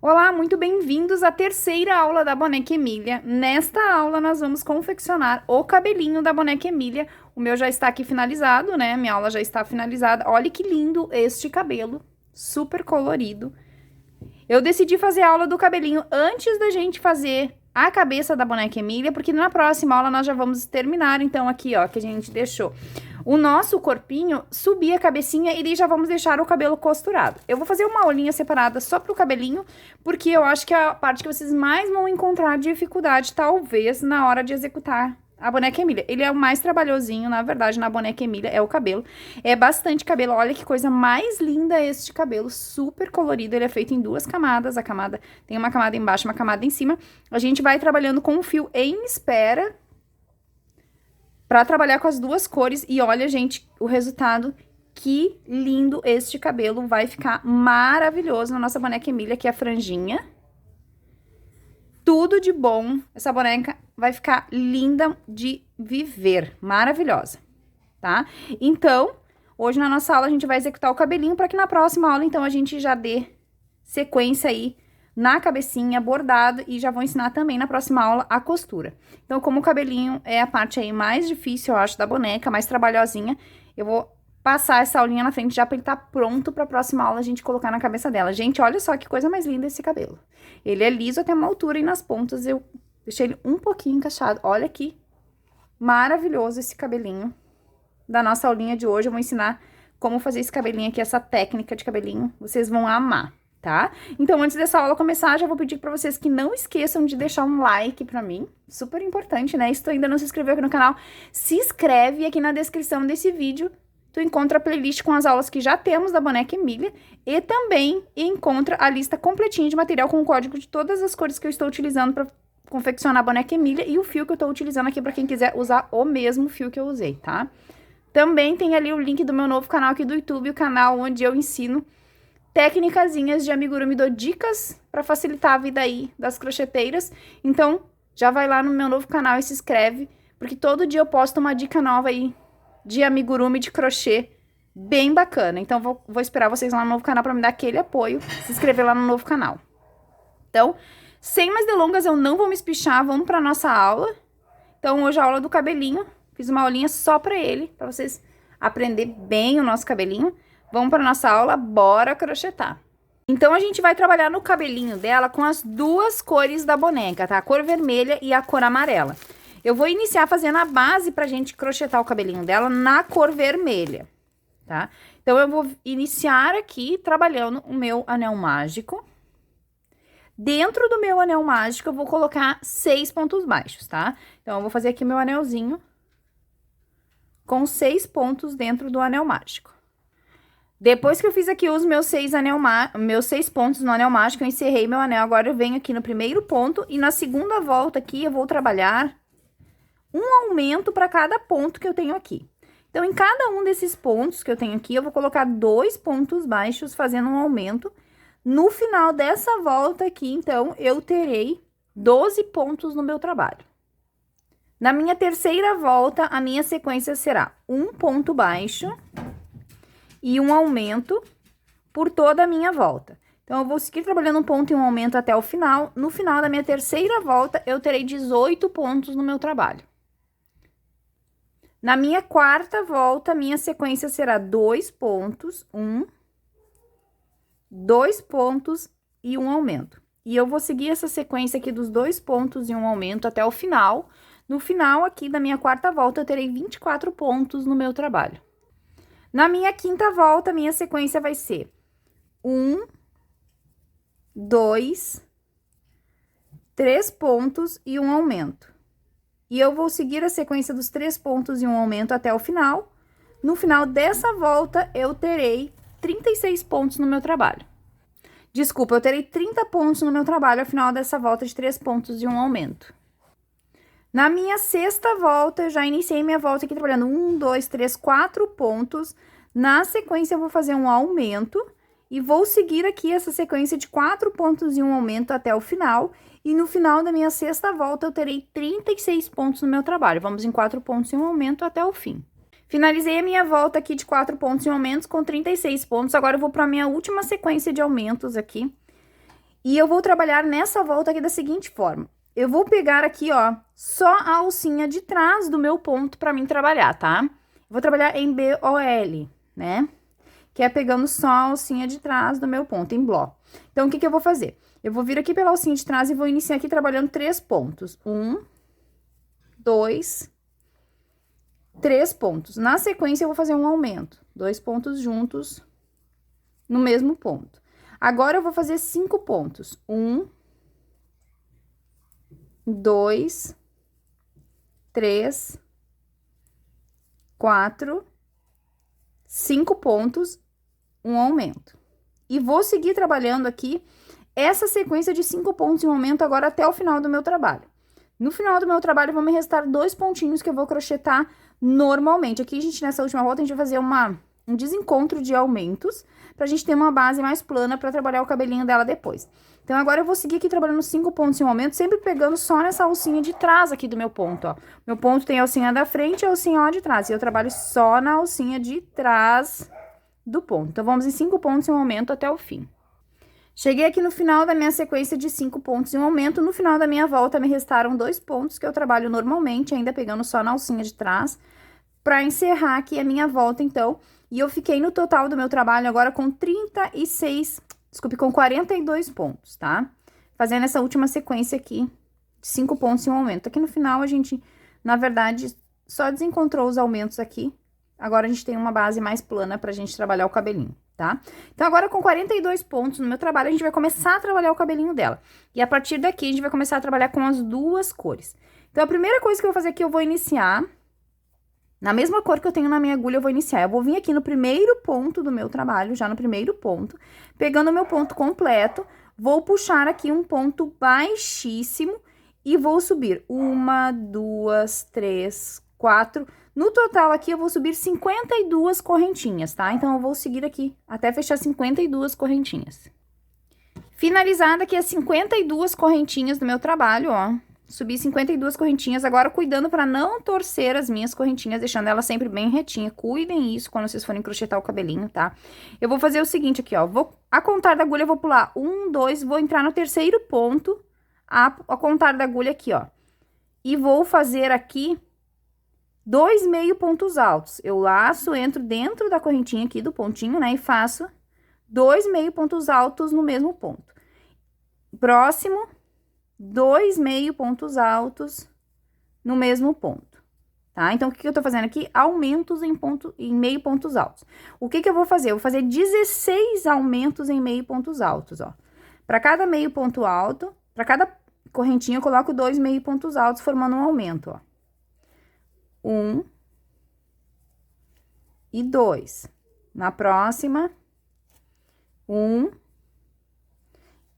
Olá, muito bem-vindos à terceira aula da Boneca Emília. Nesta aula, nós vamos confeccionar o cabelinho da Boneca Emília. O meu já está aqui finalizado, né? Minha aula já está finalizada. Olha que lindo este cabelo, super colorido. Eu decidi fazer a aula do cabelinho antes da gente fazer a cabeça da Boneca Emília, porque na próxima aula nós já vamos terminar, então, aqui, ó, que a gente deixou o nosso corpinho, subir a cabecinha e daí já vamos deixar o cabelo costurado. Eu vou fazer uma aulinha separada só pro cabelinho, porque eu acho que é a parte que vocês mais vão encontrar dificuldade, talvez, na hora de executar a Boneca Emília. Ele é o mais trabalhosinho, na verdade, na Boneca Emília, é o cabelo. É bastante cabelo, olha que coisa mais linda este cabelo, super colorido. Ele é feito em duas camadas, tem uma camada embaixo e uma camada em cima. A gente vai trabalhando com o fio em espera, pra trabalhar com as duas cores. E olha, gente, o resultado, que lindo este cabelo. Vai ficar maravilhoso na nossa Boneca Emília, que é a franjinha. Tudo de bom. Essa boneca vai ficar linda de viver, maravilhosa, tá? Então, hoje na nossa aula a gente vai executar o cabelinho para que na próxima aula, então, a gente já dê sequência aí na cabecinha, bordado, e já vou ensinar também na próxima aula a costura. Então, como o cabelinho é a parte aí mais difícil, eu acho, da boneca, mais trabalhosinha, eu vou passar essa aulinha na frente já pra ele estar pronto pra próxima aula a gente colocar na cabeça dela. Gente, olha só que coisa mais linda esse cabelo. Ele é liso até uma altura e nas pontas eu deixei ele um pouquinho encaixado. Olha que maravilhoso esse cabelinho da nossa aulinha de hoje. Eu vou ensinar como fazer esse cabelinho aqui, essa técnica de cabelinho. Vocês vão amar, tá? Então, antes dessa aula começar, já vou pedir pra vocês que não esqueçam de deixar um like pra mim. Super importante, né? Se tu ainda não se inscreveu aqui no canal, se inscreve. Aqui na descrição desse vídeo tu encontra a playlist com as aulas que já temos da Boneca Emília e também encontra a lista completinha de material com o código de todas as cores que eu estou utilizando para confeccionar a Boneca Emília e o fio que eu estou utilizando aqui para quem quiser usar o mesmo fio que eu usei, tá? Também tem ali o link do meu novo canal aqui do YouTube, o canal onde eu ensino técnicazinhas de amigurumi, dou dicas para facilitar a vida aí das crocheteiras. Então, já vai lá no meu novo canal e se inscreve, porque todo dia eu posto uma dica nova aí de amigurumi, de crochê, bem bacana. Então, vou esperar vocês lá no novo canal para me dar aquele apoio, se inscrever lá no novo canal. Então, sem mais delongas, eu não vou me espichar, vamos para nossa aula. Então, hoje a aula do cabelinho, fiz uma aulinha só para ele, para vocês aprender bem o nosso cabelinho. Vamos para nossa aula, bora crochetar. Então, a gente vai trabalhar no cabelinho dela com as duas cores da boneca, tá? A cor vermelha e a cor amarela. Eu vou iniciar fazendo a base pra gente crochetar o cabelinho dela na cor vermelha, tá? Então, eu vou iniciar aqui trabalhando o meu anel mágico. Dentro do meu anel mágico, eu vou colocar 6 pontos baixos, tá? Então, eu vou fazer aqui meu anelzinho com 6 pontos dentro do anel mágico. Depois que eu fiz aqui os meus 6 pontos no anel mágico, eu encerrei meu anel. Agora, eu venho aqui no primeiro ponto e na segunda volta aqui, eu vou trabalhar um aumento para cada ponto que eu tenho aqui. Então, em cada um desses pontos que eu tenho aqui, eu vou colocar 2 pontos baixos, fazendo um aumento. No final dessa volta aqui, então, eu terei 12 pontos no meu trabalho. Na minha terceira volta, a minha sequência será um ponto baixo e um aumento por toda a minha volta. Então, eu vou seguir trabalhando um ponto e um aumento até o final. No final da minha terceira volta, eu terei 18 pontos no meu trabalho. Na minha quarta volta, a minha sequência será 2 pontos, 2 pontos e um aumento. E eu vou seguir essa sequência aqui dos 2 pontos e um aumento até o final. No final aqui da minha quarta volta, eu terei 24 pontos no meu trabalho. Na minha quinta volta, a minha sequência vai ser 2, 3 pontos e um aumento. E eu vou seguir a sequência dos 3 pontos e um aumento até o final. No final dessa volta, eu terei 36 pontos no meu trabalho. Desculpa, eu terei 30 pontos no meu trabalho ao final dessa volta de 3 pontos e um aumento. Na minha sexta volta, eu já iniciei minha volta aqui trabalhando 1, 2, 3, 4 pontos. Na sequência, eu vou fazer um aumento e vou seguir aqui essa sequência de 4 pontos e um aumento até o final. E no final da minha sexta volta, eu terei 36 pontos no meu trabalho. Vamos em 4 pontos e um aumento até o fim. Finalizei a minha volta aqui de 4 pontos e aumentos com 36 pontos. Agora, eu vou para a minha última sequência de aumentos aqui. E eu vou trabalhar nessa volta aqui da seguinte forma. Eu vou pegar aqui, ó, só a alcinha de trás do meu ponto pra mim trabalhar, tá? Vou trabalhar em BOL, né? Que é pegando só a alcinha de trás do meu ponto, em Bló. Então, o que que eu vou fazer? Eu vou vir aqui pela alcinha de trás e vou iniciar aqui trabalhando 3 pontos. 1, 2, 3 pontos. Na sequência, eu vou fazer um aumento. 2 pontos juntos no mesmo ponto. Agora, eu vou fazer 5 pontos. 1, 2, 3, 4, 5 pontos, um aumento. E vou seguir trabalhando aqui essa sequência de 5 pontos em aumento agora até o final do meu trabalho. No final do meu trabalho, vão me restar 2 pontinhos que eu vou crochetar normalmente. Aqui, gente, nessa última volta, a gente vai fazer um desencontro de aumentos, pra gente ter uma base mais plana pra trabalhar o cabelinho dela depois. Então, agora eu vou seguir aqui trabalhando 5 pontos em aumento, sempre pegando só nessa alcinha de trás aqui do meu ponto, ó. Meu ponto tem a alcinha da frente e a alcinha ó de trás, e eu trabalho só na alcinha de trás do ponto. Então, vamos em 5 pontos em aumento até o fim. Cheguei aqui no final da minha sequência de 5 pontos em aumento, no final da minha volta me restaram 2 pontos que eu trabalho normalmente, ainda pegando só na alcinha de trás, pra encerrar aqui a minha volta, então. E eu fiquei no total do meu trabalho agora com 42 pontos, tá? Fazendo essa última sequência aqui de 5 pontos em um aumento. Aqui no final a gente, na verdade, só desencontrou os aumentos aqui. Agora a gente tem uma base mais plana pra gente trabalhar o cabelinho, tá? Então agora com 42 pontos no meu trabalho, a gente vai começar a trabalhar o cabelinho dela. E a partir daqui a gente vai começar a trabalhar com as 2 cores. Então a primeira coisa que eu vou fazer aqui, eu vou iniciar na mesma cor que eu tenho na minha agulha, eu vou iniciar. Eu vou vir aqui no primeiro ponto do meu trabalho, já no primeiro ponto, pegando o meu ponto completo, vou puxar aqui um ponto baixíssimo e vou subir 1, 2, 3, 4. No total aqui, eu vou subir 52 correntinhas, tá? Então, eu vou seguir aqui até fechar 52 correntinhas. Finalizada aqui as 52 correntinhas do meu trabalho, ó. Subi 52 correntinhas, agora cuidando para não torcer as minhas correntinhas, deixando elas sempre bem retinha. Cuidem isso quando vocês forem crochetar o cabelinho, tá? Eu vou fazer o seguinte aqui, ó, a contar da agulha eu vou pular 1, 2, vou entrar no terceiro ponto, a contar da agulha aqui, ó. E vou fazer aqui 2 meio pontos altos. Eu laço, entro dentro da correntinha aqui do pontinho, né, e faço 2 meio pontos altos no mesmo ponto. Próximo, 2 meio pontos altos no mesmo ponto, tá? Então, o que eu tô fazendo aqui? Aumentos em meio pontos altos. O que eu vou fazer? Eu vou fazer 16 aumentos em meio pontos altos, ó. Para cada meio ponto alto, para cada correntinha, eu coloco 2 meio pontos altos, formando um aumento, ó. 1 e 2. Na próxima, 1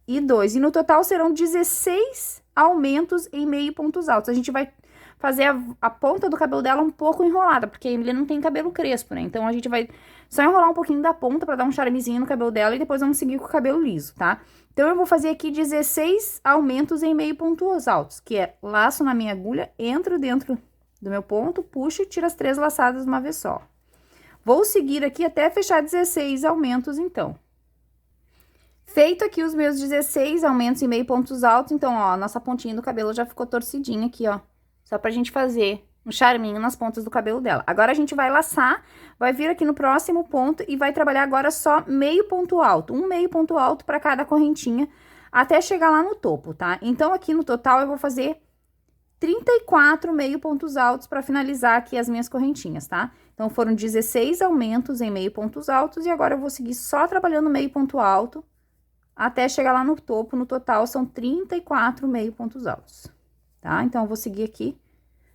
e 2. E no total serão 16 aumentos em meio pontos altos. A gente vai fazer a ponta do cabelo dela um pouco enrolada, porque a Emily não tem cabelo crespo, né? Então, a gente vai só enrolar um pouquinho da ponta pra dar um charmezinho no cabelo dela e depois vamos seguir com o cabelo liso, tá? Então, eu vou fazer aqui 16 aumentos em meio pontos altos, que é laço na minha agulha, entro dentro do meu ponto, puxo e tiro as 3 laçadas de uma vez só. Vou seguir aqui até fechar 16 aumentos, então. Feito aqui os meus 16 aumentos em meio pontos altos, então, ó, a nossa pontinha do cabelo já ficou torcidinha aqui, ó. Só pra gente fazer um charminho nas pontas do cabelo dela. Agora, a gente vai laçar, vai vir aqui no próximo ponto e vai trabalhar agora só meio ponto alto. Um meio ponto alto pra cada correntinha, até chegar lá no topo, tá? Então, aqui no total, eu vou fazer 34 meio pontos altos pra finalizar aqui as minhas correntinhas, tá? Então, foram 16 aumentos em meio pontos altos e agora eu vou seguir só trabalhando meio ponto alto até chegar lá no topo. No total, são 34 meio pontos altos, tá? Então, eu vou seguir aqui,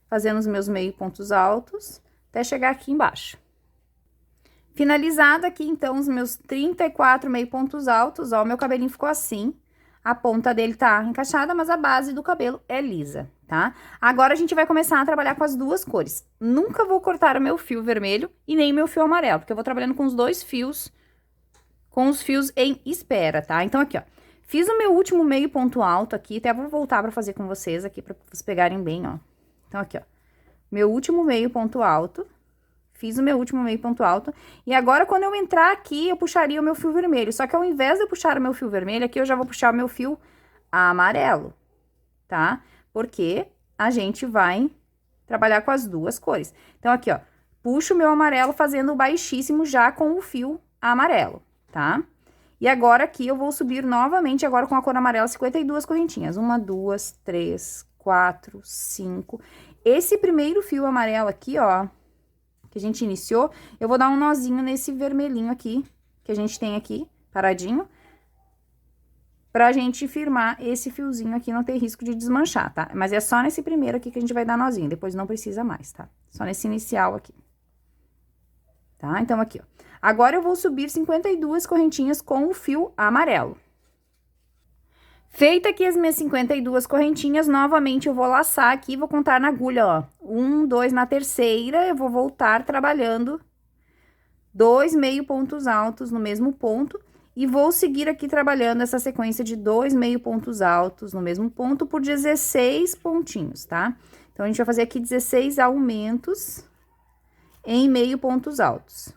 fazendo os meus meio pontos altos, até chegar aqui embaixo. Finalizado aqui, então, os meus 34 meio pontos altos, ó, o meu cabelinho ficou assim. A ponta dele tá encaixada, mas a base do cabelo é lisa, tá? Agora, a gente vai começar a trabalhar com as 2 cores. Nunca vou cortar o meu fio vermelho e nem o meu fio amarelo, porque eu vou trabalhando com os 2 fios, com os fios em espera, tá? Então, aqui, ó, fiz o meu último meio ponto alto aqui, até vou voltar pra fazer com vocês aqui, pra vocês pegarem bem, ó. Então, aqui, ó, meu último meio ponto alto, Fiz o meu último meio ponto alto. E agora, quando eu entrar aqui, eu puxaria o meu fio vermelho. Só que ao invés de eu puxar o meu fio vermelho, aqui eu já vou puxar o meu fio amarelo, tá? Porque a gente vai trabalhar com as duas cores. Então, aqui, ó, puxo o meu amarelo fazendo o baixíssimo já com o fio amarelo, tá? E agora aqui eu vou subir novamente agora com a cor amarela 52 correntinhas. 1, 2, 3, 4, 5. Esse primeiro fio amarelo aqui, ó, que a gente iniciou, eu vou dar um nozinho nesse vermelhinho aqui, que a gente tem aqui, paradinho, pra gente firmar esse fiozinho aqui, não ter risco de desmanchar, tá? Mas é só nesse primeiro aqui que a gente vai dar nozinho, depois não precisa mais, tá? Só nesse inicial aqui. Tá? Então, aqui, ó. Agora, eu vou subir 52 correntinhas com o fio amarelo. Feita aqui as minhas 52 correntinhas, novamente eu vou laçar aqui, vou contar na agulha, ó. 1, 2, na terceira, eu vou voltar trabalhando 2 meio pontos altos no mesmo ponto. E vou seguir aqui trabalhando essa sequência de 2 meio pontos altos no mesmo ponto por 16 pontinhos, tá? Então, a gente vai fazer aqui 16 aumentos em meio pontos altos.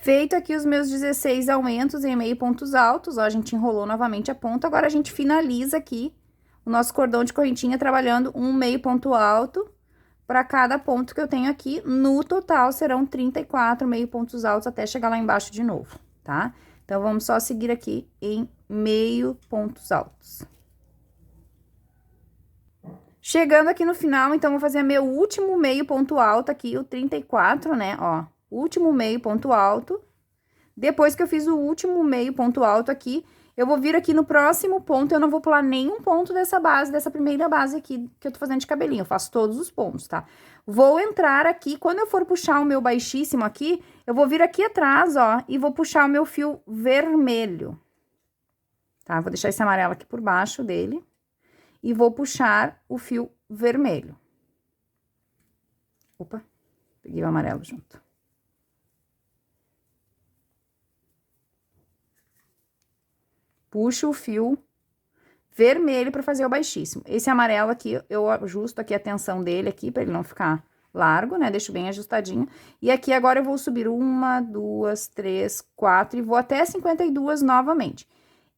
Feito aqui os meus 16 aumentos em meio pontos altos, ó, a gente enrolou novamente a ponta, agora a gente finaliza aqui o nosso cordão de correntinha trabalhando um meio ponto alto para cada ponto que eu tenho aqui. No total, serão 34 meio pontos altos até chegar lá embaixo de novo, tá? Então, vamos só seguir aqui em meio pontos altos. Chegando aqui no final, então, vou fazer meu último meio ponto alto aqui, o 34, né, ó. Último meio ponto alto. Depois que eu fiz o último meio ponto alto aqui, eu vou vir aqui no próximo ponto, eu não vou pular nenhum ponto dessa base, dessa primeira base aqui que eu tô fazendo de cabelinho, eu faço todos os pontos, tá? Vou entrar aqui, quando eu for puxar o meu baixíssimo aqui, eu vou vir aqui atrás, ó, e vou puxar o meu fio vermelho, tá? Vou deixar esse amarelo aqui por baixo dele e vou puxar o fio vermelho. Opa, peguei o amarelo junto. Puxo o fio vermelho para fazer o baixíssimo. Esse amarelo aqui, eu ajusto aqui a tensão dele aqui, para ele não ficar largo, né? Deixo bem ajustadinho. E aqui agora eu vou subir 1, 2, 3, 4 e vou até 52 novamente.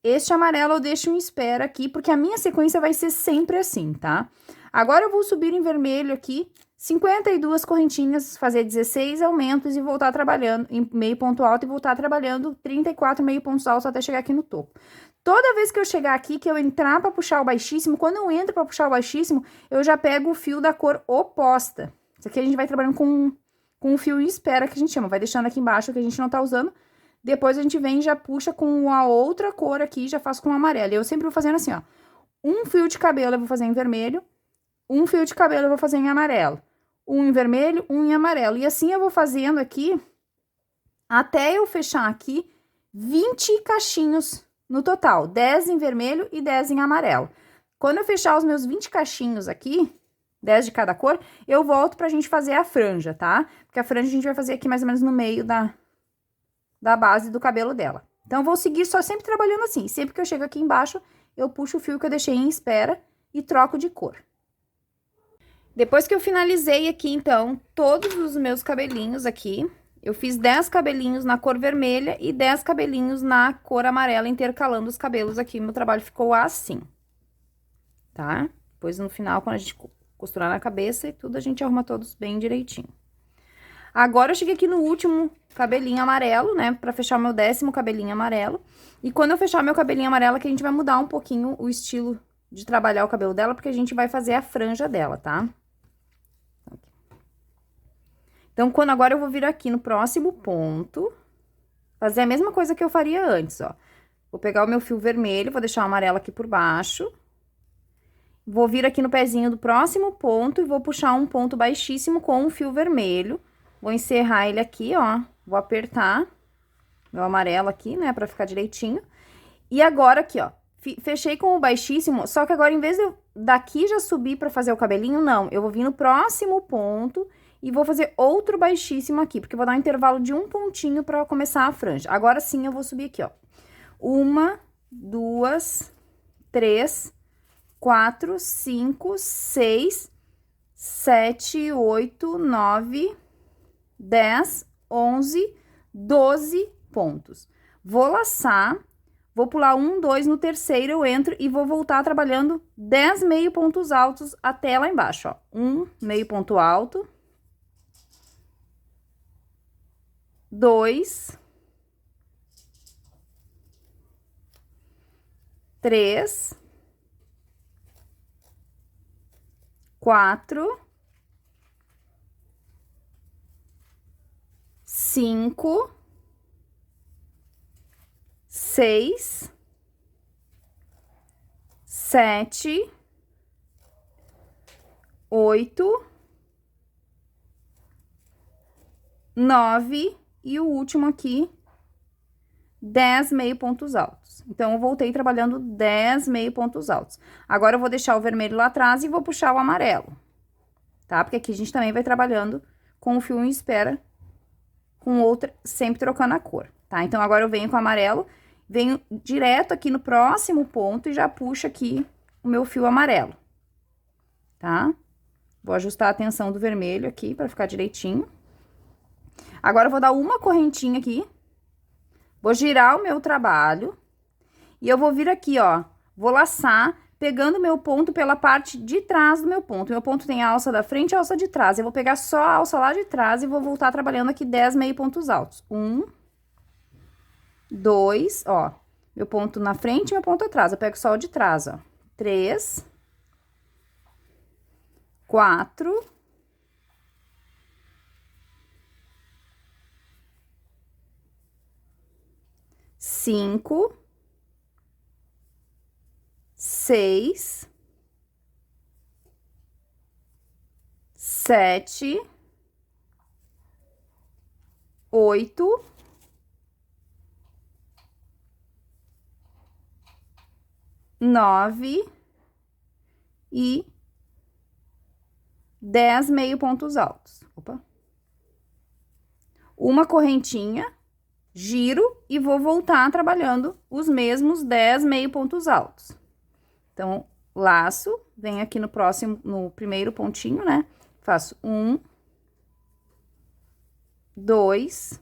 Este amarelo eu deixo em espera aqui, porque a minha sequência vai ser sempre assim, tá? Agora eu vou subir em vermelho aqui 52 correntinhas, fazer 16 aumentos e voltar trabalhando em meio ponto alto e voltar trabalhando 34 meio pontos altos até chegar aqui no topo. Toda vez que eu chegar aqui, que eu entrar para puxar o baixíssimo, quando eu entro para puxar o baixíssimo, eu já pego o fio da cor oposta. Isso aqui a gente vai trabalhando com o fio em espera, que a gente chama. Vai deixando aqui embaixo, que a gente não tá usando. Depois a gente vem e já puxa com a outra cor aqui, já faço com o amarelo. Eu sempre vou fazendo assim, ó. Um fio de cabelo eu vou fazer em vermelho, um fio de cabelo eu vou fazer em amarelo. Um em vermelho, um em amarelo. E assim eu vou fazendo aqui, até eu fechar aqui 20 cachinhos no total. 10 em vermelho e 10 em amarelo. Quando eu fechar os meus 20 cachinhos aqui, 10 de cada cor, eu volto pra gente fazer a franja, tá? Porque a franja a gente vai fazer aqui mais ou menos no meio da base do cabelo dela. Então, eu vou seguir só sempre trabalhando assim. Sempre que eu chego aqui embaixo, eu puxo o fio que eu deixei em espera e troco de cor. Depois que eu finalizei aqui, então, todos os meus cabelinhos aqui, eu fiz 10 cabelinhos na cor vermelha e 10 cabelinhos na cor amarela, intercalando os cabelos aqui. Meu trabalho ficou assim, tá? Depois, no final, quando a gente costurar na cabeça e tudo, a gente arruma todos bem direitinho. Agora, eu cheguei aqui no último cabelinho amarelo, né? Pra fechar o meu 10º cabelinho amarelo. E quando eu fechar meu cabelinho amarelo, aqui a gente vai mudar um pouquinho o estilo de trabalhar o cabelo dela, porque a gente vai fazer a franja dela, tá? Então, quando agora eu vou vir aqui no próximo ponto, fazer a mesma coisa que eu faria antes, ó. Vou pegar o meu fio vermelho, vou deixar o amarelo aqui por baixo. Vou vir aqui no pezinho do próximo ponto e vou puxar um ponto baixíssimo com um fio vermelho. Vou encerrar ele aqui, ó. Vou apertar meu amarelo aqui, né, pra ficar direitinho. E agora aqui, ó, fechei com o baixíssimo, só que agora, em vez de eu daqui já subir pra fazer o cabelinho, não. Eu vou vir no próximo ponto e vou fazer outro baixíssimo aqui, porque eu vou dar um intervalo de um pontinho pra começar a franja. Agora sim, eu vou subir aqui, ó. 1, 2, 3, 4, 5, 6, 7, 8, 9, 10, 11, 12 pontos. Vou laçar, vou pular 1, 2 no terceiro, eu entro e vou voltar trabalhando 10 meio pontos altos até lá embaixo, ó. 1 meio ponto alto. 2, 3, 4, 5, 6, 7, 8, 9 e o último aqui, 10 meio pontos altos. Então, eu voltei trabalhando 10 meio pontos altos. Agora, eu vou deixar o vermelho lá atrás e vou puxar o amarelo, tá? Porque aqui a gente também vai trabalhando com o fio em espera, com outra, sempre trocando a cor, tá? Então, agora eu venho com o amarelo, venho direto aqui no próximo ponto e já puxo aqui o meu fio amarelo, tá? Vou ajustar a tensão do vermelho aqui pra ficar direitinho. Agora, eu vou dar uma correntinha aqui, vou girar o meu trabalho e eu vou vir aqui, ó, vou laçar, pegando o meu ponto pela parte de trás do meu ponto. Meu ponto tem a alça da frente e a alça de trás. Eu vou pegar só a alça lá de trás e vou voltar trabalhando aqui 10 meio pontos altos. 1, 2, ó, meu ponto na frente e meu ponto atrás. Eu pego só o de trás, ó. 3, 4, 5, 6, 7, 8, 9 e 10 meio pontos altos. Opa. Uma correntinha, giro e vou voltar trabalhando os mesmos 10 meio pontos altos. Então, laço, venho aqui no próximo, no primeiro pontinho, né? Faço 1, 2,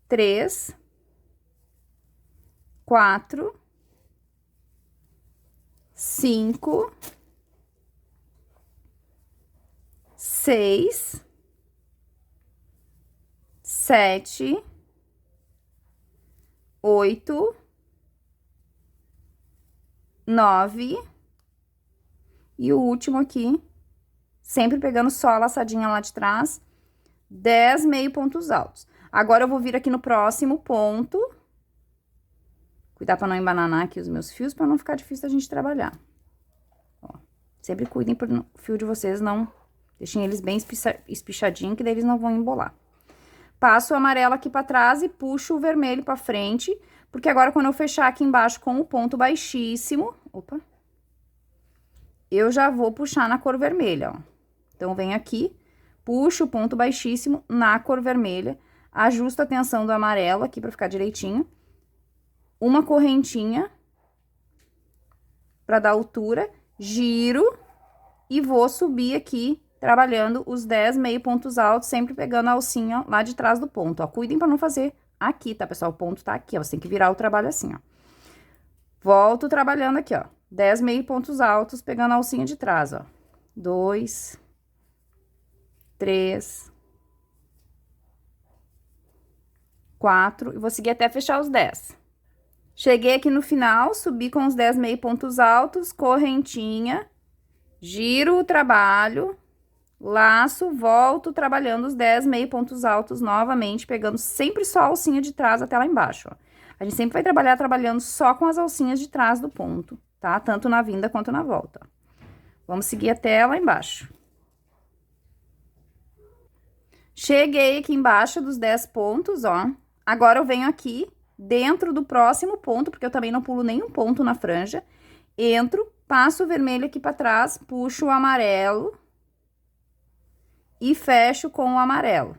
3, 4, 5, 6, 7, 8, 9 e o último aqui, sempre pegando só a laçadinha lá de trás, 10 meio pontos altos. Agora, eu vou vir aqui no próximo ponto. Cuidar pra não embananar aqui os meus fios, pra não ficar difícil da gente trabalhar. Ó, sempre cuidem pro fio de vocês não... Deixem eles bem espichadinhos, que daí eles não vão embolar. Passo o amarelo aqui pra trás e puxo o vermelho pra frente, porque agora, quando eu fechar aqui embaixo com o ponto baixíssimo... Opa! Eu já vou puxar na cor vermelha, ó. Então, venho aqui, puxo o ponto baixíssimo na cor vermelha, ajusto a tensão do amarelo aqui pra ficar direitinho. Uma correntinha pra dar altura, giro e vou subir aqui, trabalhando os 10 meio pontos altos, sempre pegando a alcinha lá de trás do ponto, ó. Cuidem pra não fazer aqui, tá, pessoal? O ponto tá aqui, ó. Você tem que virar o trabalho assim, ó. Volto trabalhando aqui, ó. 10 meio pontos altos, pegando a alcinha de trás, ó. 2, 3, 4, e vou seguir até fechar os 10. Cheguei aqui no final, subi com os 10 meio pontos altos, correntinha, giro o trabalho, laço, volto trabalhando os 10 meio pontos altos novamente, pegando sempre só a alcinha de trás até lá embaixo, ó. A gente sempre vai trabalhar trabalhando só com as alcinhas de trás do ponto, tá? Tanto na vinda quanto na volta, ó. Vamos seguir até lá embaixo. Cheguei aqui embaixo dos 10 pontos, ó. Agora, eu venho aqui dentro do próximo ponto, porque eu também não pulo nenhum ponto na franja. Entro, passo o vermelho aqui pra trás, puxo o amarelo e fecho com o amarelo.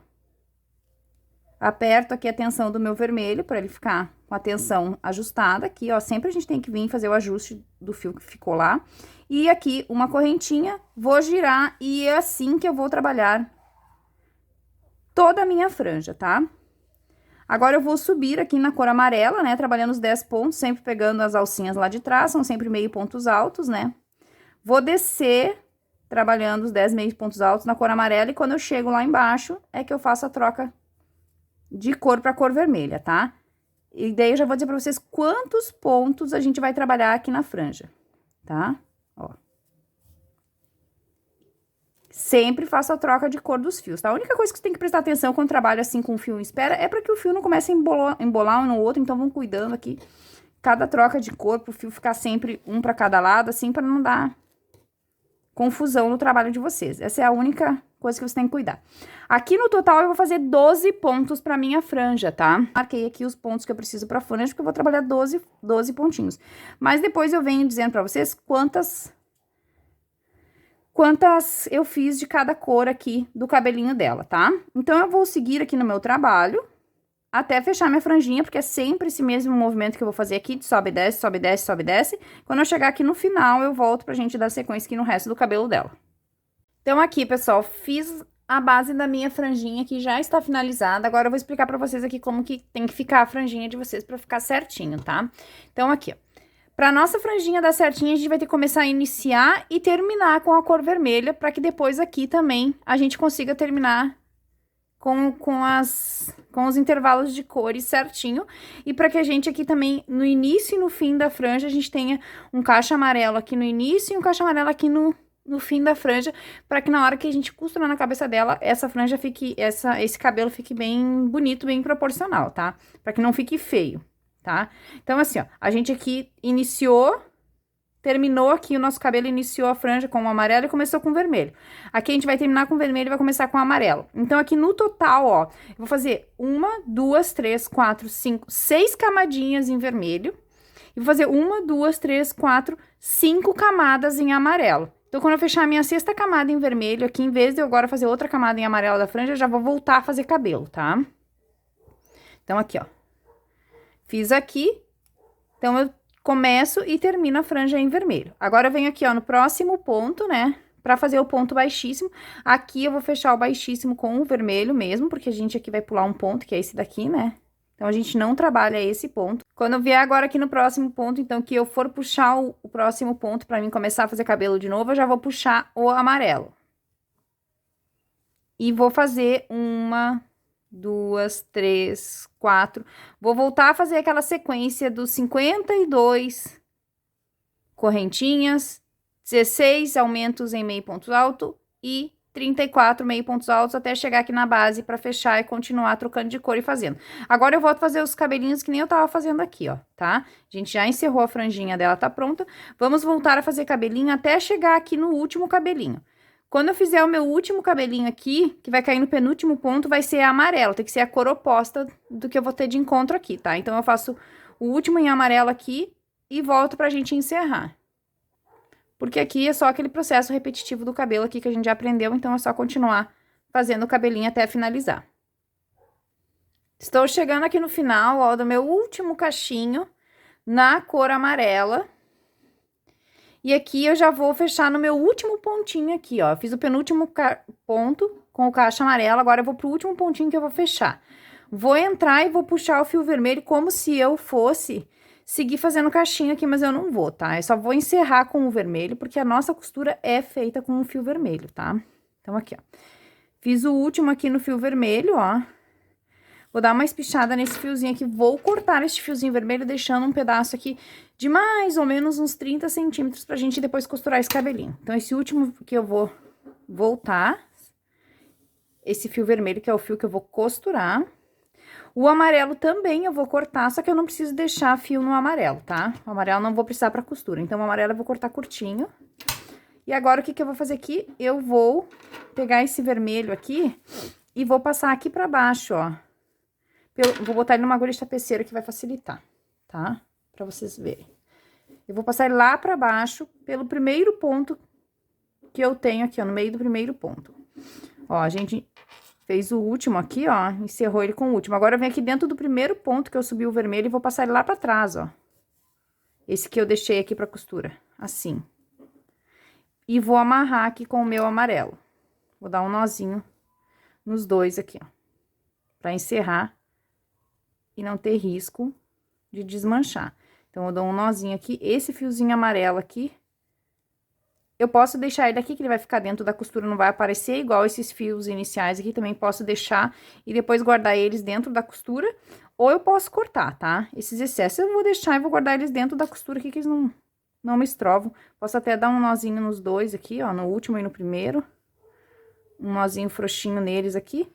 Aperto aqui a tensão do meu vermelho, pra ele ficar com a tensão ajustada aqui, ó. Sempre a gente tem que vir fazer o ajuste do fio que ficou lá. E aqui uma correntinha, vou girar e é assim que eu vou trabalhar toda a minha franja, tá? Agora eu vou subir aqui na cor amarela, né? Trabalhando os 10 pontos, sempre pegando as alcinhas lá de trás, são sempre meio pontos altos, né? Vou descer trabalhando os 10 meios pontos altos na cor amarela e quando eu chego lá embaixo é que eu faço a troca de cor para cor vermelha, tá? E daí eu já vou dizer para vocês quantos pontos a gente vai trabalhar aqui na franja, tá? Ó. Sempre faço a troca de cor dos fios, tá? A única coisa que você tem que prestar atenção quando trabalha assim com o fio em espera é para que o fio não comece a embolar um no outro, então vamos cuidando aqui. Cada troca de cor pro fio ficar sempre um para cada lado, assim, para não dar confusão no trabalho de vocês. Essa é a única coisa que você tem que cuidar. Aqui no total eu vou fazer 12 pontos pra minha franja, tá? Marquei aqui os pontos que eu preciso pra franja, porque eu vou trabalhar 12 pontinhos. Mas depois eu venho dizendo pra vocês quantas eu fiz de cada cor aqui do cabelinho dela, tá? Então, eu vou seguir aqui no meu trabalho até fechar minha franjinha, porque é sempre esse mesmo movimento que eu vou fazer aqui, de sobe, desce, sobe, desce, sobe, desce. Quando eu chegar aqui no final, eu volto pra gente dar sequência aqui no resto do cabelo dela. Então, aqui, pessoal, fiz a base da minha franjinha que já está finalizada. Agora, eu vou explicar pra vocês aqui como que tem que ficar a franjinha de vocês pra ficar certinho, tá? Então, aqui, ó. Pra nossa franjinha dar certinho, a gente vai ter que começar a iniciar e terminar com a cor vermelha, pra que depois aqui também a gente consiga terminar com os intervalos de cores certinho. E pra que a gente aqui também, no início e no fim da franja, a gente tenha um cacho amarelo aqui no início e um cacho amarelo aqui no fim da franja, pra que na hora que a gente costurar na cabeça dela, essa franja fique, esse cabelo fique bem bonito, bem proporcional, tá? Pra que não fique feio. Tá? Então, assim, ó, a gente aqui terminou aqui o nosso cabelo, iniciou a franja com o amarelo e começou com o vermelho. Aqui a gente vai terminar com o vermelho e vai começar com o amarelo. Então, aqui no total, ó, eu vou fazer 1, 2, 3, 4, 5, 6 camadinhas em vermelho. E vou fazer 1, 2, 3, 4, 5 camadas em amarelo. Então, quando eu fechar a minha 6ª camada em vermelho, aqui, em vez de eu agora fazer outra camada em amarelo da franja, eu já vou voltar a fazer cabelo, tá? Então, aqui, ó. Fiz aqui, então eu começo e termino a franja em vermelho. Agora eu venho aqui, ó, no próximo ponto, né, pra fazer o ponto baixíssimo. Aqui eu vou fechar o baixíssimo com o vermelho mesmo, porque a gente aqui vai pular um ponto, que é esse daqui, né? Então, a gente não trabalha esse ponto. Quando eu vier agora aqui no próximo ponto, então, que eu for puxar o próximo ponto pra mim começar a fazer cabelo de novo, eu já vou puxar o amarelo. E vou fazer 1, 2, 3, 4. Vou voltar a fazer aquela sequência dos 52 correntinhas, 16 aumentos em meio ponto alto e 34 meio pontos altos até chegar aqui na base para fechar e continuar trocando de cor e fazendo. Agora eu volto a fazer os cabelinhos que nem eu tava fazendo aqui, ó, tá? A gente já encerrou a franjinha dela, tá pronta. Vamos voltar a fazer cabelinho até chegar aqui no último cabelinho. Quando eu fizer o meu último cabelinho aqui, que vai cair no penúltimo ponto, vai ser amarelo. Tem que ser a cor oposta do que eu vou ter de encontro aqui, tá? Então, eu faço o último em amarelo aqui e volto pra gente encerrar. Porque aqui é só aquele processo repetitivo do cabelo aqui que a gente já aprendeu, então é só continuar fazendo o cabelinho até finalizar. Estou chegando aqui no final, ó, do meu último cachinho na cor amarela. E aqui eu já vou fechar no meu último pontinho aqui, ó. Fiz o penúltimo ponto com o cacho amarelo, agora eu vou pro último pontinho que eu vou fechar. Vou entrar e vou puxar o fio vermelho como se eu fosse seguir fazendo cachinho aqui, mas eu não vou, tá? Eu só vou encerrar com o vermelho, porque a nossa costura é feita com o fio vermelho, tá? Então, aqui, ó. Fiz o último aqui no fio vermelho, ó. Vou dar uma espichada nesse fiozinho aqui, vou cortar este fiozinho vermelho, deixando um pedaço aqui de mais ou menos uns 30 centímetros pra gente depois costurar esse cabelinho. Então, esse último que eu vou voltar, esse fio vermelho, que é o fio que eu vou costurar. O amarelo também eu vou cortar, só que eu não preciso deixar fio no amarelo, tá? O amarelo não vou precisar pra costura, então o amarelo eu vou cortar curtinho. E agora, o que que eu vou fazer aqui? Eu vou pegar esse vermelho aqui e vou passar aqui pra baixo, ó. Vou botar ele numa agulha de tapeceiro que vai facilitar, tá? Pra vocês verem. Eu vou passar ele lá pra baixo, pelo primeiro ponto que eu tenho aqui, ó, no meio do primeiro ponto. Ó, a gente Fez o último aqui, ó, encerrou ele com o último. Agora eu venho aqui dentro do primeiro ponto que eu subi o vermelho e vou passar ele lá pra trás, ó. Esse que eu deixei aqui pra costura, assim. E vou amarrar aqui com o meu amarelo. Vou dar um nozinho nos dois aqui, ó. Pra encerrar e não ter risco de desmanchar. Então, eu dou um nozinho aqui. Esse fiozinho amarelo aqui, eu posso deixar ele aqui, que ele vai ficar dentro da costura, não vai aparecer igual esses fios iniciais aqui. Também posso deixar e depois guardar eles dentro da costura. Ou eu posso cortar, tá? Esses excessos eu vou deixar e vou guardar eles dentro da costura aqui, que eles não me estrovam. Posso até dar um nozinho nos dois aqui, ó, no último e no primeiro. Um nozinho frouxinho neles aqui.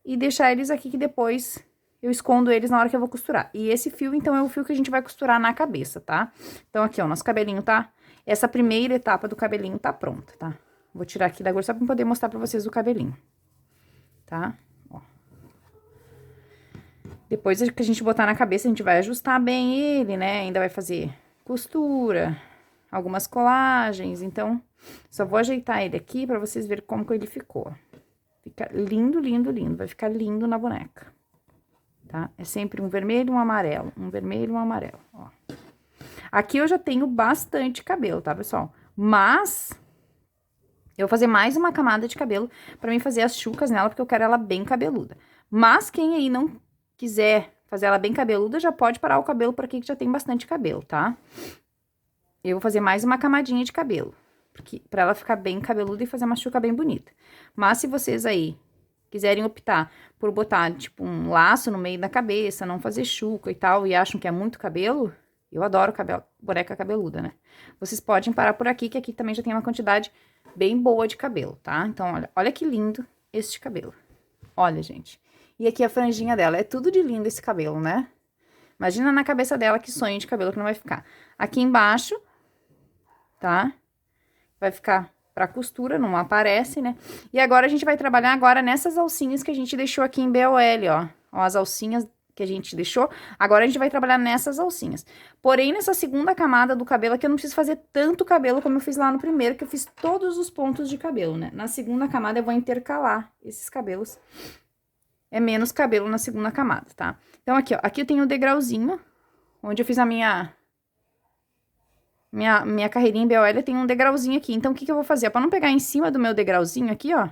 E deixar eles aqui, que depois eu escondo eles na hora que eu vou costurar. E esse fio, então, é o fio que a gente vai costurar na cabeça, tá? Então, aqui, ó, nosso cabelinho tá... Essa primeira etapa do cabelinho tá pronta, tá? Vou tirar aqui da agulha só pra poder mostrar pra vocês o cabelinho, tá? Ó. Depois que a gente botar na cabeça, a gente vai ajustar bem ele, né? Ainda vai fazer costura, algumas colagens, então... Só vou ajeitar ele aqui pra vocês verem como que ele ficou. Fica lindo, lindo, lindo. Vai ficar lindo na boneca. Tá? É sempre um vermelho e um amarelo. Um vermelho e um amarelo, ó. Aqui eu já tenho bastante cabelo, tá, pessoal? Mas... eu vou fazer mais uma camada de cabelo pra mim fazer as chucas nela, porque eu quero ela bem cabeluda. Mas quem aí não quiser fazer ela bem cabeluda, já pode parar o cabelo por aqui, que já tem bastante cabelo, tá? Eu vou fazer mais uma camadinha de cabelo. Porque, pra ela ficar bem cabeluda e fazer uma chuca bem bonita. Mas se vocês aí quiserem optar por botar, tipo, um laço no meio da cabeça, não fazer chuca e tal, e acham que é muito cabelo, eu adoro cabelo, boneca cabeluda, né? Vocês podem parar por aqui, que aqui também já tem uma quantidade bem boa de cabelo, tá? Então, olha que lindo este cabelo. Olha, gente. E aqui a franjinha dela. É tudo de lindo esse cabelo, né? Imagina na cabeça dela que sonho de cabelo que não vai ficar. Aqui embaixo, tá? Vai ficar pra costura, não aparece, né? E agora a gente vai trabalhar agora nessas alcinhas que a gente deixou aqui em BOL, ó. Ó, as alcinhas que a gente deixou. Agora a gente vai trabalhar nessas alcinhas. Porém, nessa segunda camada do cabelo aqui, eu não preciso fazer tanto cabelo como eu fiz lá no primeiro, que eu fiz todos os pontos de cabelo, né? Na segunda camada eu vou intercalar esses cabelos. É menos cabelo na segunda camada, tá? Então, aqui, ó. Aqui eu tenho o degrauzinho, onde eu fiz a minha carreirinha em BOL, tem um degrauzinho aqui. Então, o que que eu vou fazer? Pra não pegar em cima do meu degrauzinho aqui, ó,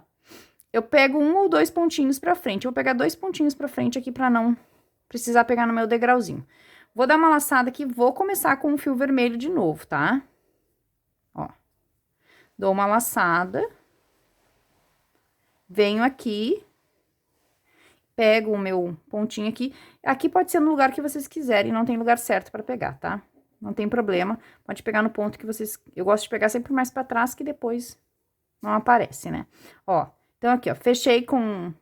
eu pego um ou dois pontinhos pra frente. Eu vou pegar 2 pontinhos pra frente aqui pra não precisar pegar no meu degrauzinho. Vou dar uma laçada aqui, vou começar com o fio vermelho de novo, tá? Ó. Dou uma laçada. Venho aqui. Pego o meu pontinho aqui. Aqui pode ser no lugar que vocês quiserem, não tem lugar certo pra pegar, tá? Não tem problema, pode pegar no ponto que vocês... Eu gosto de pegar sempre mais pra trás, que depois não aparece, né? Ó, então aqui, ó, fechei com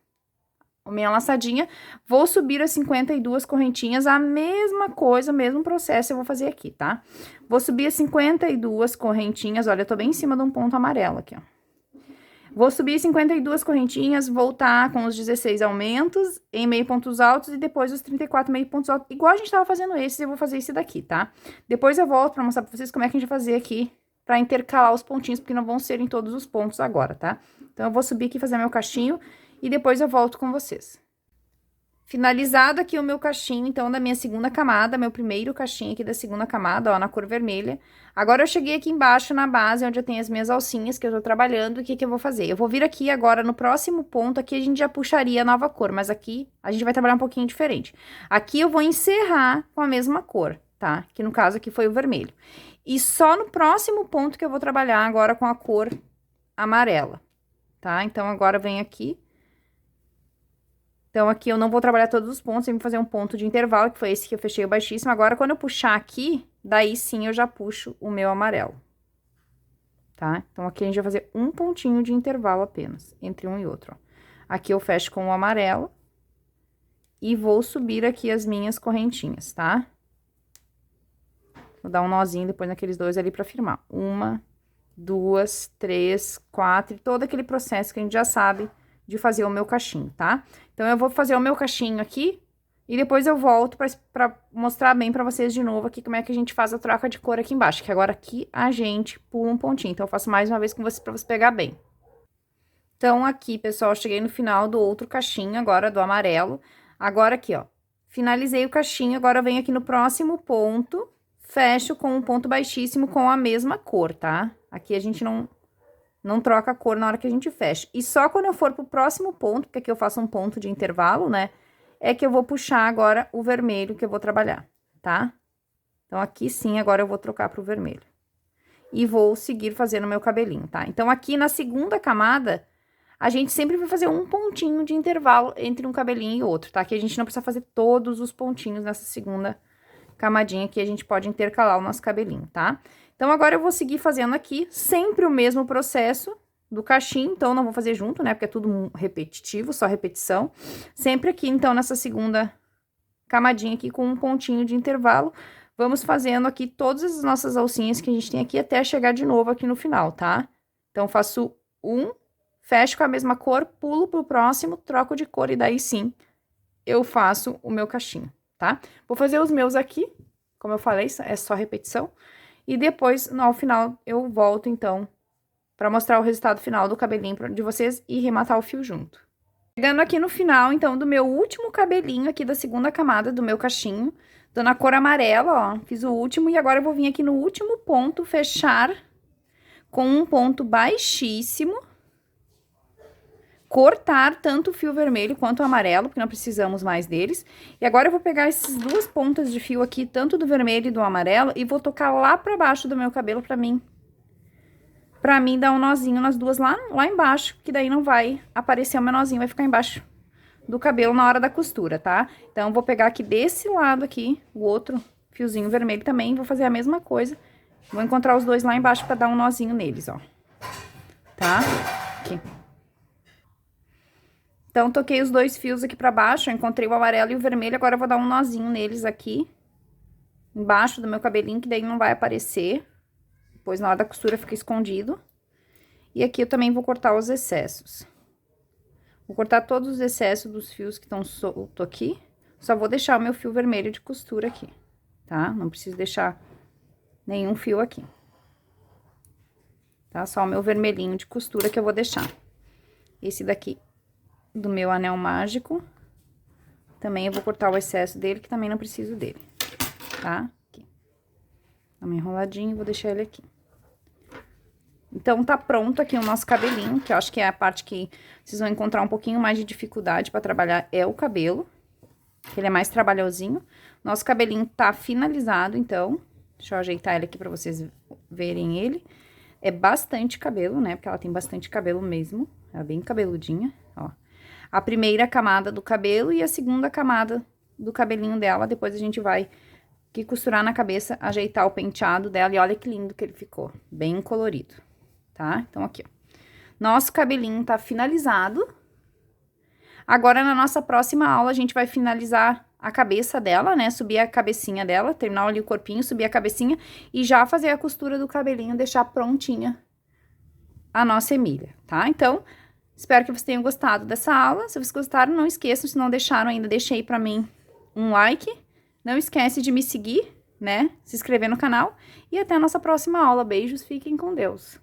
a minha laçadinha, vou subir as 52 correntinhas, a mesma coisa, o mesmo processo eu vou fazer aqui, tá? Vou subir as 52 correntinhas, olha, eu tô bem em cima de um ponto amarelo aqui, ó. Vou subir 52 correntinhas, voltar com os 16 aumentos em meio pontos altos e depois os 34 meio pontos altos. Igual a gente tava fazendo esses, eu vou fazer esse daqui, tá? Depois eu volto pra mostrar pra vocês como é que a gente vai fazer aqui pra intercalar os pontinhos, porque não vão ser em todos os pontos agora, tá? Então, eu vou subir aqui, fazer meu cachinho e depois eu volto com vocês. Finalizado aqui o meu cachinho, então, da minha segunda camada, meu primeiro cachinho aqui da segunda camada, ó, na cor vermelha. Agora, eu cheguei aqui embaixo na base, onde eu tenho as minhas alcinhas que eu tô trabalhando, o que que eu vou fazer? Eu vou vir aqui agora, no próximo ponto, aqui a gente já puxaria a nova cor, mas aqui a gente vai trabalhar um pouquinho diferente. Aqui eu vou encerrar com a mesma cor, tá? Que no caso aqui foi o vermelho. E só no próximo ponto que eu vou trabalhar agora com a cor amarela, tá? Então, agora vem aqui. Então, aqui eu não vou trabalhar todos os pontos, eu vou fazer um ponto de intervalo, que foi esse que eu fechei o baixíssimo. Agora, quando eu puxar aqui, daí sim eu já puxo o meu amarelo, tá? Então, aqui a gente vai fazer um pontinho de intervalo apenas, entre um e outro, ó. Aqui eu fecho com o amarelo e vou subir aqui as minhas correntinhas, tá? Vou dar um nozinho depois naqueles dois ali pra firmar. 1, 2, 3, 4, e todo aquele processo que a gente já sabe de fazer o meu cachinho, tá? Então, eu vou fazer o meu cachinho aqui e depois eu volto pra mostrar bem pra vocês de novo aqui como é que a gente faz a troca de cor aqui embaixo, que agora aqui a gente pula um pontinho. Então, eu faço mais uma vez com vocês pra você pegar bem. Então, aqui, pessoal, cheguei no final do outro cachinho, agora do amarelo. Agora aqui, ó, finalizei o cachinho, agora venho aqui no próximo ponto, fecho com um ponto baixíssimo com a mesma cor, tá? Aqui a gente não troca a cor na hora que a gente fecha. E só quando eu for pro próximo ponto, porque aqui eu faço um ponto de intervalo, né? É que eu vou puxar agora o vermelho que eu vou trabalhar, tá? Então, aqui sim, agora eu vou trocar pro vermelho. E vou seguir fazendo meu cabelinho, tá? Então, aqui na segunda camada, a gente sempre vai fazer um pontinho de intervalo entre um cabelinho e outro, tá? Que a gente não precisa fazer todos os pontinhos nessa segunda camadinha que a gente pode intercalar o nosso cabelinho, tá? Então, agora eu vou seguir fazendo aqui sempre o mesmo processo do cachinho, então não vou fazer junto, né? Porque é tudo repetitivo, só repetição. Sempre aqui, então, nessa segunda camadinha aqui com um pontinho de intervalo, vamos fazendo aqui todas as nossas alcinhas que a gente tem aqui até chegar de novo aqui no final, tá? Então, faço um, fecho com a mesma cor, pulo pro próximo, troco de cor e daí sim eu faço o meu cachinho, tá? Vou fazer os meus aqui, como eu falei, é só repetição. E depois, ao final, eu volto, então, pra mostrar o resultado final do cabelinho de vocês e rematar o fio junto. Chegando aqui no final, então, do meu último cabelinho aqui da segunda camada do meu cachinho, tô na cor amarela, ó, fiz o último e agora eu vou vir aqui no último ponto, fechar com um ponto baixíssimo, cortar tanto o fio vermelho quanto o amarelo, porque não precisamos mais deles. E agora eu vou pegar essas duas pontas de fio aqui, tanto do vermelho e do amarelo, e vou tocar lá pra baixo do meu cabelo pra mim dar um nozinho nas duas lá embaixo, que daí não vai aparecer o menozinho, vai ficar embaixo do cabelo na hora da costura, tá? Então, vou pegar aqui desse lado aqui, o outro fiozinho vermelho também, vou fazer a mesma coisa. Vou encontrar os dois lá embaixo pra dar um nozinho neles, ó. Tá? Aqui. Então, toquei os dois fios aqui pra baixo, eu encontrei o amarelo e o vermelho, agora eu vou dar um nozinho neles aqui, embaixo do meu cabelinho, que daí não vai aparecer, depois na hora da costura fica escondido. E aqui eu também vou cortar os excessos. Vou cortar todos os excessos dos fios que estão soltos aqui, só vou deixar o meu fio vermelho de costura aqui, tá? Não preciso deixar nenhum fio aqui. Tá? Só o meu vermelhinho de costura que eu vou deixar. Esse daqui do meu anel mágico, também eu vou cortar o excesso dele, que também não preciso dele, tá? Aqui. Dá uma enroladinha e vou deixar ele aqui. Então, tá pronto aqui o nosso cabelinho, que eu acho que é a parte que vocês vão encontrar um pouquinho mais de dificuldade pra trabalhar, é o cabelo, que ele é mais trabalhosinho. Nosso cabelinho tá finalizado, então, deixa eu ajeitar ele aqui pra vocês verem ele. É bastante cabelo, né, porque ela tem bastante cabelo mesmo, ela é bem cabeludinha, ó. A primeira camada do cabelo e a segunda camada do cabelinho dela, depois a gente vai aqui costurar na cabeça, ajeitar o penteado dela e olha que lindo que ele ficou, bem colorido, tá? Então, aqui, ó. Nosso cabelinho tá finalizado. Agora, na nossa próxima aula, a gente vai finalizar a cabeça dela, né? Subir a cabecinha dela, terminar ali o corpinho, subir a cabecinha e já fazer a costura do cabelinho, deixar prontinha a nossa Emília, tá? Então, espero que vocês tenham gostado dessa aula. Se vocês gostaram, não esqueçam, se não deixaram ainda, deixa aí pra mim um like. Não esquece de me seguir, né? Se inscrever no canal. E até a nossa próxima aula. Beijos, fiquem com Deus.